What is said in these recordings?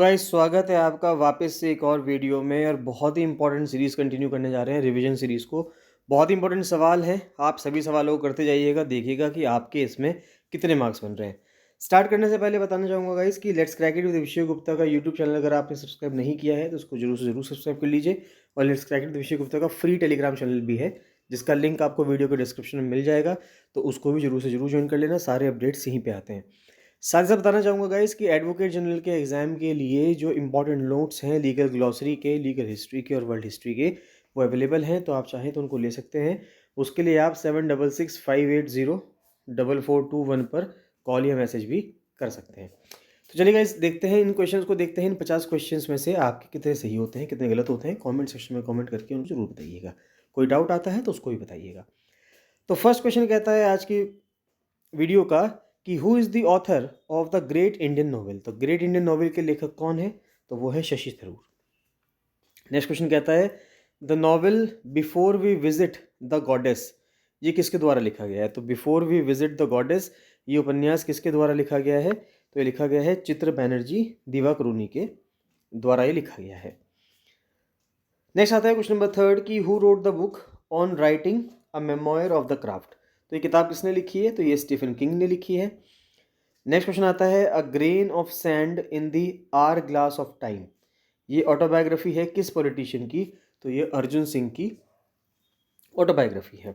तो गाइस स्वागत है आपका वापस से एक और वीडियो में और बहुत ही इंपॉर्टेंट सीरीज़ कंटिन्यू करने जा रहे हैं रिवीजन सीरीज़ को। बहुत ही इंपॉर्टेंट सवाल है, आप सभी सवालों को करते जाइएगा, देखिएगा कि आपके इसमें कितने मार्क्स बन रहे हैं। स्टार्ट करने से पहले बताना चाहूँगा गाइस कि लेट्स क्रैक इट विद विषय गुप्ता का यूट्यूब चैनल अगर आपने सब्सक्राइब नहीं किया है तो उसको जरूर से जरूर सब्सक्राइब कर लीजिए। और लेट्स क्रैक इट विद विषय गुप्ता का फ्री टेलीग्राम चैनल भी है जिसका लिंक आपको वीडियो के डिस्क्रिप्शन में मिल जाएगा, तो उसको भी जरूर से जरूर ज्वाइन कर लेना, सारे अपडेट्स यहीं पे आते हैं। साथ ही साथ बताना चाहूँगा गाइस कि एडवोकेट जनरल के एग्ज़ाम के लिए जो इंपॉर्टेंट नोट्स हैं लीगल ग्लॉसरी के, लीगल हिस्ट्री के और वर्ल्ड हिस्ट्री के, वो अवेलेबल हैं, तो आप चाहें तो उनको ले सकते हैं। उसके लिए आप 7665804421 पर कॉल या मैसेज भी कर सकते हैं। तो चलिए गाइस देखते हैं, इन क्वेश्चंस को देखते हैं। इन 50 क्वेश्चंस में से आपके कितने सही होते हैं, कितने गलत होते हैं, कमेंट सेक्शन में कमेंट करके उनको जरूर बताइएगा। कोई डाउट आता है तो उसको भी बताइएगा। तो फर्स्ट क्वेश्चन कहता है आज की वीडियो का कि who is the author of the great Indian novel. तो ग्रेट इंडियन नॉवेल के लेखक कौन है? तो वो है शशि थरूर। नेक्स्ट क्वेश्चन कहता है the novel before we visit the goddess, ये किसके द्वारा लिखा गया है? तो before we visit the goddess ये उपन्यास किसके द्वारा लिखा गया है? तो ये लिखा गया है चित्र बैनर्जी दिवाकरुणी के द्वारा ये लिखा गया है। नेक्स्ट आता है क्वेश्चन नंबर थर्ड कि who wrote the book on writing a memoir of the craft. तो ये किताब किसने लिखी है? तो ये स्टीफन किंग ने लिखी है। नेक्स्ट क्वेश्चन आता है a grain of sand in the hour glass of time, ये ऑटोबायोग्राफी है किस पॉलिटिशियन की? तो ये अर्जुन सिंह की ऑटोबायोग्राफी है।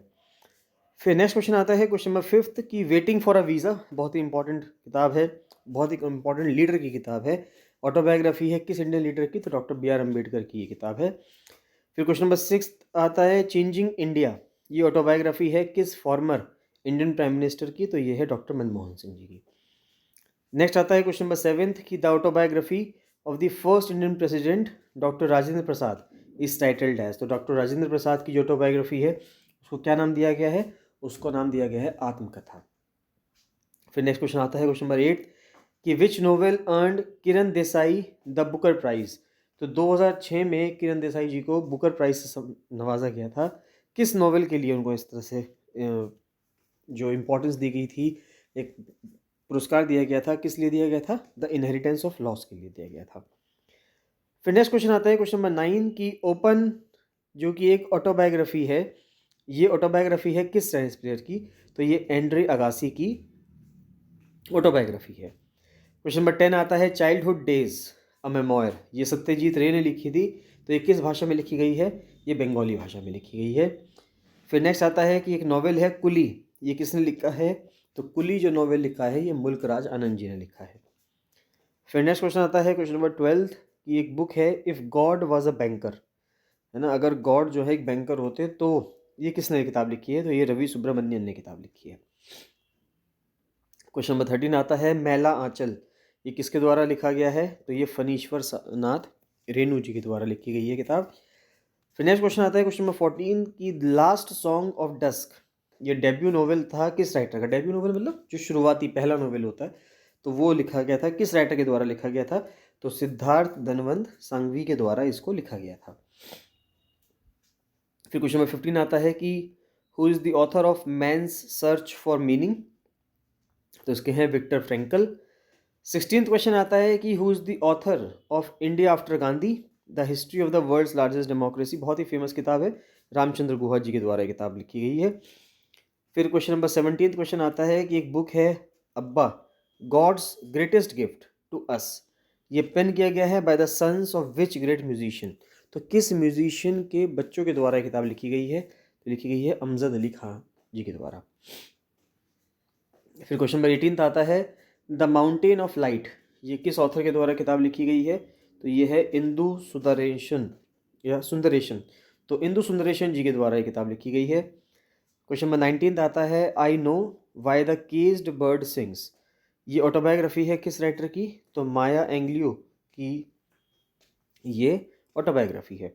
फिर नेक्स्ट क्वेश्चन आता है क्वेश्चन नंबर फिफ्थ की वेटिंग फॉर अ वीज़ा, बहुत ही इंपॉर्टेंट किताब है, बहुत ही इंपॉर्टेंट लीडर की किताब है। ऑटोबायोग्राफी है किस इंडियन लीडर की? तो डॉक्टर बी आर अम्बेडकर की ये किताब है। फिर क्वेश्चन नंबर सिक्स आता है चेंजिंग इंडिया, ये ऑटोबायोग्राफी है किस फॉर्मर इंडियन प्राइम मिनिस्टर की? तो ये है डॉक्टर मनमोहन सिंह जी की। नेक्स्ट आता है क्वेश्चन नंबर सेवेंथ की the autobiography of the first Indian president doctor Rajendra Prasad is titled as. तो डॉक्टर राजेंद्र प्रसाद की जो ऑटोबायोग्राफी है उसको क्या नाम दिया गया है? उसको नाम दिया गया है आत्मकथा। फिर नेक्स्ट क्वेश्चन आता है क्वेश्चन नंबर एट कि which novel earned Kiran Desai the Booker Prize. तो 2006 में किरण देसाई जी को बुकर प्राइज़ से नवाजा गया था। किस नोवेल के लिए उनको इस तरह से जो इम्पोर्टेंस दी गई थी, एक पुरस्कार दिया गया था, किस लिए दिया गया था? द इनहेरिटेंस ऑफ लॉस के लिए दिया गया था। फिर नेक्स्ट क्वेश्चन आता है क्वेश्चन नंबर 9 की ओपन, जो कि एक ऑटोबायोग्राफी है, ये ऑटोबायोग्राफी है किस टेनिस प्लेयर की? तो ये एंड्रे अगासी की ऑटोबायोग्राफी है। क्वेश्चन नंबर 10 आता है चाइल्डहुड डेज अ मेमोयर, ये सत्यजीत रे ने लिखी थी। तो ये किस भाषा में लिखी गई है? ये बंगाली भाषा में लिखी गई है। फिर नेक्स्ट आता है कि एक नॉवेल है कुली, ये किसने लिखा है? तो कुली जो नॉवेल लिखा है ये मुल्क राज आनंद जी ने लिखा है। फिर नेक्स्ट क्वेश्चन आता है क्वेश्चन नंबर 12 की एक बुक है if God was a banker, है ना, अगर गॉड जो है एक बैंकर होते तो ये किसने किताब लिखी है? तो ये रवि सुब्रमण्यन ने किताब लिखी है। क्वेश्चन नंबर 13 आता है मैला आंचल, ये किसके द्वारा लिखा गया है? तो ये फनीश्वर नाथ रेणु जी के द्वारा लिखी गई है किताब। फिर नेक्स्ट क्वेश्चन आता है क्वेश्चन नंबर 14 की लास्ट सॉन्ग ऑफ डस्क, ये डेब्यू नोवेल था किस राइटर का? डेब्यू नोवेल मतलब जो शुरुआती पहला नोवेल होता है, तो वो लिखा गया था किस राइटर के द्वारा लिखा गया था? तो सिद्धार्थ धनवंत सांघवी के द्वारा इसको लिखा गया था। फिर क्वेश्चन नंबर 15 आता है कि who is the author of man's search for meaning, तो इसके हैं विक्टर फ्रेंकल। 16th क्वेश्चन आता है कि who is the author of India after Gandhi the history of the world's largest democracy, बहुत ही फेमस किताब है, रामचंद्र गुहा जी के द्वारा ये किताब लिखी गई है। फिर क्वेश्चन नंबर 17th क्वेश्चन आता है कि एक बुक है Abba God's greatest gift to us, ये पेन किया गया है by the sons of which great musician, तो किस म्यूजिशियन के बच्चों के द्वारा ये किताब लिखी गई है? तो लिखी गई है अमजद अली खान जी के द्वारा। फिर क्वेश्चन नंबर 18 आता है द माउंटेन ऑफ लाइट, ये किस ऑथर के द्वारा किताब लिखी गई है? तो ये है इंदु सुंदरेशन या सुंदरेशन, तो इंदु सुंदरेशन जी के द्वारा ये किताब लिखी गई है। क्वेश्चन नंबर 19 आता है I know why the caged bird sings, ये ऑटोबायोग्राफी है किस राइटर की? तो माया एंग्लियो की ये ऑटोबायोग्राफी है।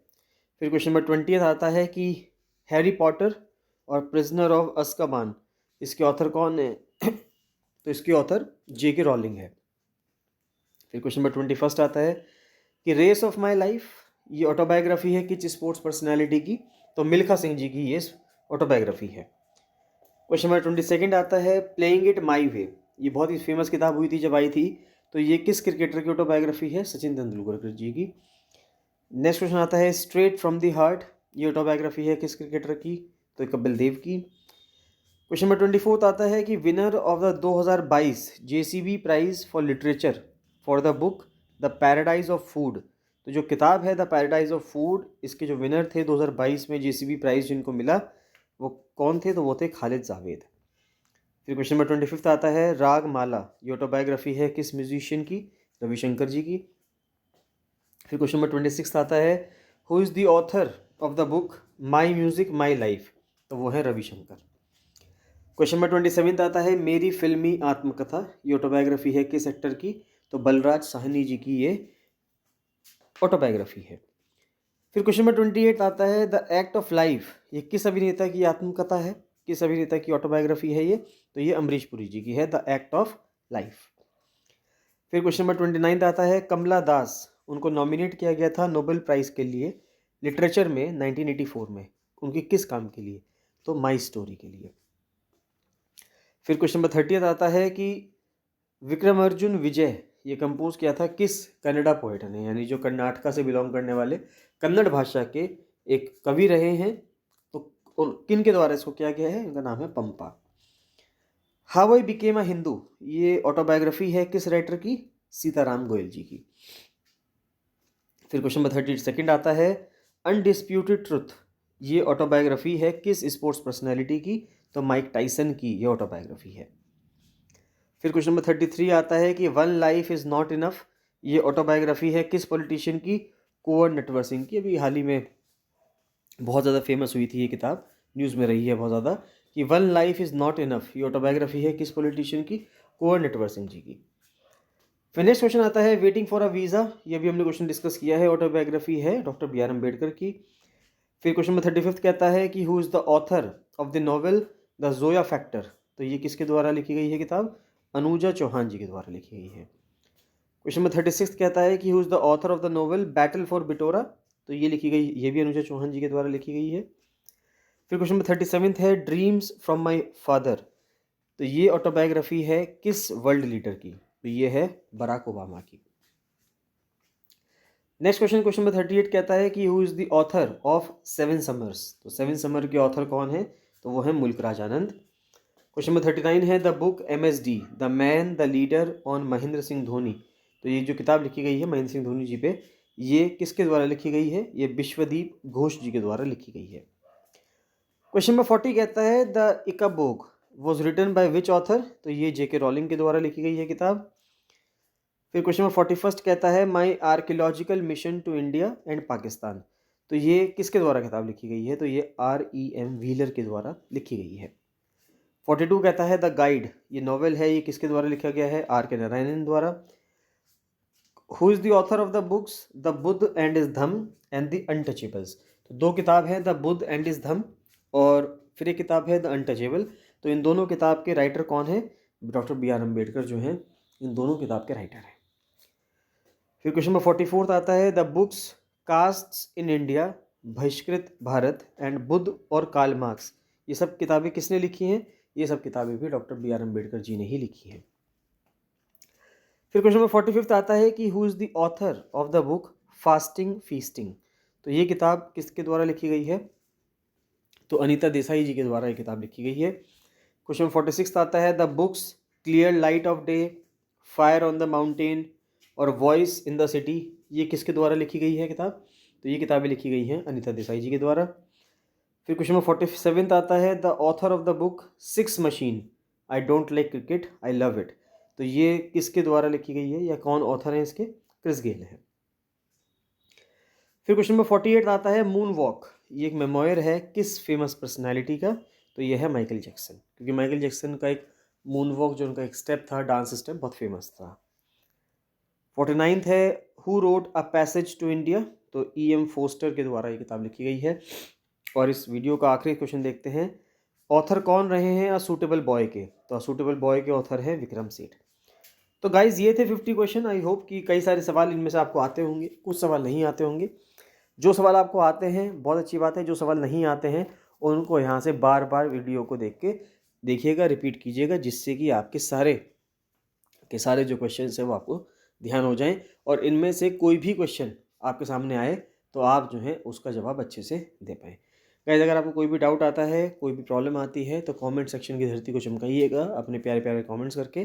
फिर क्वेश्चन नंबर 20 आता है कि हैरी पॉटर और प्रिजनर ऑफ अज़्काबान, इसके ऑथर कौन है? तो इसकी ऑथर जे.के. रॉलिंग है। फिर क्वेश्चन नंबर 21 आता है कि रेस ऑफ माई लाइफ, ये ऑटोबायोग्राफी है किस स्पोर्ट्स पर्सनैलिटी की? तो मिल्खा सिंह जी की ये ऑटोबायोग्राफी है। क्वेश्चन नंबर 22 आता है प्लेइंग इट माई वे, ये बहुत ही फेमस किताब हुई थी जब आई थी, तो ये किस क्रिकेटर की ऑटोबायोग्राफी है? सचिन तेंदुलकर जी की। नेक्स्ट क्वेश्चन आता है स्ट्रेट फ्रॉम द हार्ट, ये ऑटोबायोग्राफी है किस क्रिकेटर की? तो कपिल देव की। क्वेश्चन नंबर 24 आता है कि winner of the 2022 JCB prize for literature for the book the paradise of food. तो जो किताब है द पैराडाइज ऑफ फूड, इसके जो विनर थे 2022 में JCB प्राइज जिनको मिला वो कौन थे? तो वो थे खालिद जावेद। फिर क्वेश्चन नंबर 25 आता है राग माला, ये ऑटोबायोग्राफी है किस म्यूजिशियन की? रविशंकर जी की। फिर क्वेश्चन नंबर 26 आता है who is the author of the book my music my life? तो वो है रविशंकर। क्वेश्चन नंबर 27 आता है मेरी फिल्मी आत्मकथा, ये ऑटोबायोग्राफी है किस एक्टर की? तो बलराज साहनी जी की ये ऑटोबायोग्राफी है। फिर क्वेश्चन नंबर 28 आता है द एक्ट ऑफ लाइफ, ये किस अभिनेता की आत्मकथा है? किस अभिनेता की ऑटोबायोग्राफी है ये? तो ये अमरीश पुरी जी की है द एक्ट ऑफ लाइफ। फिर क्वेश्चन नंबर 29 आता है कमला दास, उनको नॉमिनेट किया गया था नोबेल प्राइज़ के लिए लिटरेचर में 1984 में, उनके किस काम के लिए? तो माई स्टोरी के लिए। फिर क्वेश्चन नंबर 30 आता है कि विक्रमार्जुन विजय ये कंपोज किया था किस कन्नड़ा पोएट ने? यानी जो कर्नाटका से बिलोंग करने वाले कन्नड़ भाषा के एक कवि रहे हैं, तो किन के द्वारा इसको किया गया है? इनका नाम है Pampa. How I became a Hindu, ये ऑटोबायोग्राफी है किस राइटर की? सीताराम गोयल जी की। फिर क्वेश्चन नंबर 32 आता है अनडिस्प्यूटेड ट्रुथ, ये ऑटोबायोग्राफी है किस स्पोर्ट्स पर्सनैलिटी की? तो माइक टाइसन की ये ऑटोबायोग्राफी है। फिर क्वेश्चन नंबर 33 आता है कि one life is not enough, ये ऑटोबायोग्राफी है किस पॉलिटिशियन की? कुंवर नटवर सिंह की। अभी हाल ही में बहुत ज़्यादा फेमस हुई थी ये किताब, न्यूज़ में रही है बहुत ज़्यादा कि one life is not enough, ये ऑटोबायोग्राफी है किस पॉलिटिशियन की? कुंवर नटवर सिंह जी की। फिर नेक्स्ट क्वेश्चन आता है वेटिंग फॉर अ वीज़ा, ये भी हमने क्वेश्चन डिस्कस किया है, ऑटोबायोग्राफी है डॉक्टर बी आर अम्बेडकर की। फिर क्वेश्चन नंबर 35 कहता है कि who is the author of the novel the Zoya factor, तो ये किसके द्वारा लिखी गई है किताब? अनुजा चौहान जी के द्वारा लिखी गई है। क्वेश्चन नंबर 36 कहता है कि who is the author of the novel battle for Bittora, तो ये लिखी गई, ये भी अनुजा चौहान जी के द्वारा लिखी गई है। फिर क्वेश्चन नंबर 37 है ड्रीम्स फ्रॉम माई फादर, तो ये ऑटोबायोग्राफी है किस वर्ल्ड लीडर की? तो ये है बराक ओबामा की। नेक्स्ट क्वेश्चन नंबर 38 कहता है कि who is the author of seven summers, तो सेवन समर के ऑथर कौन है? तो वो है मुल्क राज आनंद। क्वेश्चन नंबर 39 है the book MSD the man the leader on Mahendra Singh Dhoni, तो ये जो किताब लिखी गई है महेंद्र सिंह धोनी जी पे, ये किसके द्वारा लिखी गई है? ये विश्वदीप घोष जी के द्वारा लिखी गई है। क्वेश्चन नंबर 40 कहता है the Ickabog was written by which author, तो ये JK रॉलिंग के द्वारा लिखी गई है किताब। फिर क्वेश्चन नंबर 41 कहता है my archaeological mission to India and Pakistan, तो ये किसके द्वारा किताब लिखी गई है? तो ये REM व्हीलर के द्वारा लिखी गई है। 42 कहता है द गाइड, ये नॉवेल है, ये किसके द्वारा लिखा गया है? RK नारायणन द्वारा। Who is the author of the books the Buddha and is Dhamma and the untouchables, तो दो किताब है द बुद्ध एंड इज धम्म और फिर एक किताब है द अनटचेबल, तो इन दोनों किताब के राइटर कौन है? डॉक्टर BR अम्बेडकर जो हैं इन दोनों किताब के राइटर हैं। फिर क्वेश्चन नंबर 44 आता है the books castes in India, बहिष्कृत भारत एंड बुद्ध और कार्ल मार्क्स, ये सब किताबें किसने लिखी हैं? ये सब किताबें भी डॉक्टर BR अम्बेडकर जी ने ही लिखी हैं। फिर क्वेश्चन नंबर 45 आता है कि who is the author of the book fasting feasting, तो ये किताब किसके द्वारा लिखी गई है? तो अनीता देसाई जी के द्वारा ये किताब लिखी गई है। क्वेश्चन 46 आता है the books clear light of day, fire on the mountain और वॉइस इन द सिटी, ये किसके द्वारा लिखी गई है किताब? तो ये किताबें लिखी गई हैं अनीता देसाई जी के द्वारा। फिर क्वेश्चन नंबर 47 आता है the author of the book six machine I don't like cricket I love it, तो ये किसके द्वारा लिखी गई है या कौन ऑथर है इसके? क्रिस गेल है। फिर क्वेश्चन नंबर 48 आता है मून वॉक, ये एक मेमोयर है किस फेमस पर्सनैलिटी का? तो ये है माइकल जैक्सन, क्योंकि माइकल जैक्सन का एक मून वॉक जो उनका एक स्टेप था, डांस स्टेप, बहुत फेमस था। 49 है who wrote a passage to India, तो EM फोस्टर के द्वारा ये किताब लिखी गई है। और इस वीडियो का आखिरी क्वेश्चन देखते हैं, ऑथर कौन रहे हैं अ सूटेबल बॉय के? तो अ सूटेबल बॉय के ऑथर हैं विक्रम सेठ। तो गाइज ये थे 50 क्वेश्चन। आई होप कि कई सारे सवाल इनमें से आपको आते होंगे, कुछ सवाल नहीं आते होंगे। जो सवाल आपको आते हैं बहुत अच्छी बात है, जो सवाल नहीं आते हैं उनको यहाँ से बार बार वीडियो को देख के देखिएगा, रिपीट कीजिएगा, जिससे कि आपके सारे कि सारे जो क्वेश्चन हैं वो आपको ध्यान हो जाएं, और इनमें से कोई भी क्वेश्चन आपके सामने आए तो आप जो है उसका जवाब अच्छे से दे पाएँ। गाइस, अगर आपको कोई भी डाउट आता है, कोई भी प्रॉब्लम आती है, तो कमेंट सेक्शन की धरती को चमकाइएगा अपने प्यारे प्यारे कमेंट्स करके।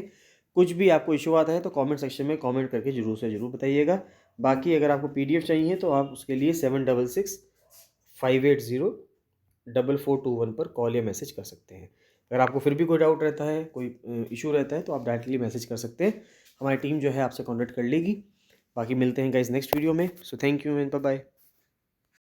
कुछ भी आपको इशू आता है तो कमेंट सेक्शन में कमेंट करके ज़रूर से ज़रूर बताइएगा। बाकी अगर आपको PDF चाहिए तो आप उसके लिए 7665804421 पर कॉल या मैसेज कर सकते हैं। अगर आपको फिर भी कोई डाउट रहता है, कोई इशू रहता है, तो आप डायरेक्टली मैसेज कर सकते हैं। हमारी टीम जो है आपसे कॉन्टैक्ट कर लेगी। बाकी मिलते हैं गाइस नेक्स्ट वीडियो में। So thank you and bye bye.